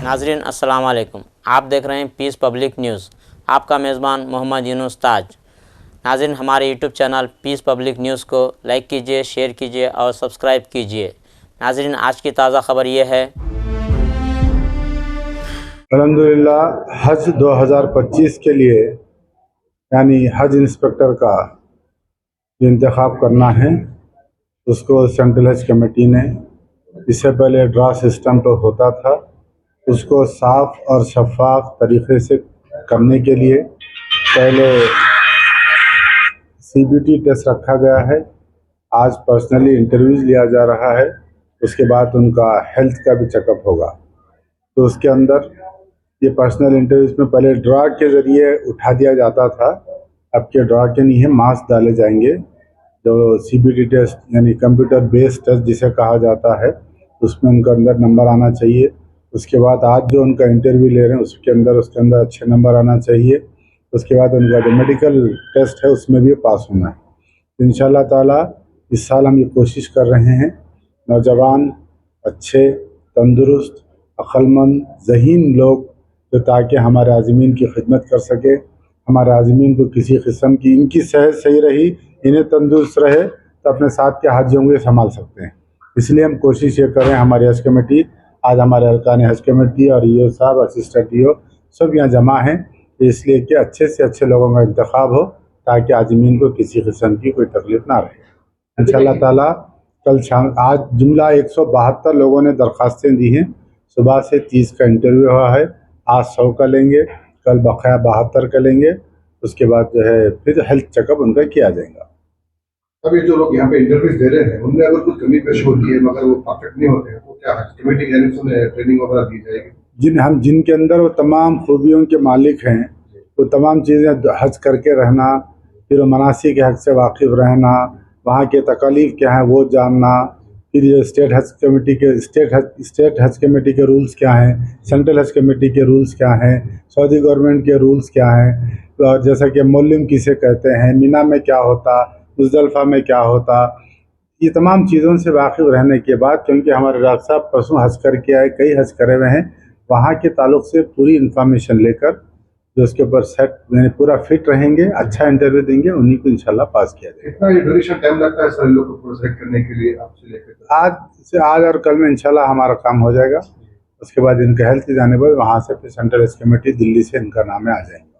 नाजरीन अस्सलाम वालेकुम। आप देख रहे हैं पीस पब्लिक न्यूज़। आपका मेज़बान मोहम्मद यूनुस ताज। नाजरीन, हमारे YouTube channel peace public news को लाइक कीजिए, शेयर कीजिए और सब्सक्राइब कीजिए। नाजरीन, आज की ताज़ा खबर ये है, अल्हम्दुलिल्लाह हज 2025 के लिए यानी हज इंस्पेक्टर का जो इंतखाब करना है उसको सेंट्रल हज कमेटी ने, इससे पहले ड्रा सिस्टम तो होता था, उसको साफ और शफाफ तरीके से करने के लिए पहले CBT टेस्ट रखा गया है। आज पर्सनली इंटरव्यूज़ लिया जा रहा है, उसके बाद उनका हेल्थ का भी चेकअप होगा। तो उसके अंदर ये पर्सनल इंटरव्यूज़ में पहले ड्रा के ज़रिए उठा दिया जाता था, अब के ड्रा के नहीं है, मार्क्स डाले जाएंगे। जो CBT टेस्ट यानी कंप्यूटर बेस्ड टेस्ट जिसे कहा जाता है, उसमें उनका अंदर नंबर आना चाहिए। उसके बाद आज जो उनका इंटरव्यू ले रहे हैं उसके अंदर अच्छे नंबर आना चाहिए। उसके बाद उनका जो मेडिकल टेस्ट है उसमें भी पास होना है। तो इंशाअल्लाह ताला इस साल हम ये कोशिश कर रहे हैं नौजवान अच्छे तंदुरुस्त अक्लमंद ज़हीन लोग, तो ताकि हमारे आज़मीन की खिदमत कर सके। हमारे आज़मीन को किसी किस्म की, इनकी सेहत सही रही, इन्हें तंदुरुस्त रहे तो अपने साथ के हाजी होंगे संभाल सकते हैं। इसलिए हम कोशिश ये करें, हमारी हज कमेटी, आज हमारे अरकान हज कमेटी और EO साहब, असिस्टेंट EO सब यहाँ जमा हैं, इसलिए कि अच्छे से अच्छे लोगों का इंतखाब हो ताकि आज़मीन को किसी किस्म की कोई तकलीफ़ ना रहे। इंशाअल्लाह ताला कल शाम, आज जुमला 172 लोगों ने दरख्वास्तें दी हैं। सुबह से 30 का इंटरव्यू हुआ है, आज 100 का लेंगे, कल बकाया 72 का लेंगे। उसके बाद जो है फिर हेल्थ चेकअप उनका किया जाएगा। अब ये जो लोग यहाँ पे इंटरव्यूज दे रहे हैं उनमें अगर कुछ कमी पेश होती है मगर वो परफेक्ट नहीं होते हैं तो क्या कमेटी की जानिब से उन्हें ट्रेनिंग वगैरह दी जाएगी? जिनके अंदर वो तमाम खूबियों के मालिक हैं, वो तमाम चीज़ें हज करके रहना, फिर मनासिक के हज से वाकिफ़ रहना, वहाँ के तकालीफ क्या हैं वो जानना, फिर ये स्टेट हज कमेटी के रूल्स क्या हैं, सेंट्रल हज कमेटी के रूल्स क्या हैं, सऊदी गवर्नमेंट के रूल्स क्या हैं, और जैसा कि मोल्लिम किसे कहते हैं, मीना में क्या होता, मुज़दलिफ़ा में क्या होता, ये तमाम चीज़ों से वाकिफ़ रहने के बाद, क्योंकि हमारे डॉक्टर साहब परसों हज करके आए, कई हज करे हुए हैं, वहाँ के ताल्लुक़ से पूरी इन्फॉर्मेशन लेकर जो उसके ऊपर सेट यानी पूरा फिट रहेंगे, अच्छा इंटरव्यू देंगे, उन्हीं को इंशाल्लाह पास किया जाएगा। कितना ये ड्यूरेशन टाइम लगता है सर लोगों को सेलेक्ट करने के लिए आपसे लेकर? आज और कल में इंशाल्लाह हमारा काम हो जाएगा। उसके बाद इनका हेल्थ की जाने पर वहाँ से फिर सेंट्रल हज कमेटी दिल्ली से इनका नाम आ जाएंगे।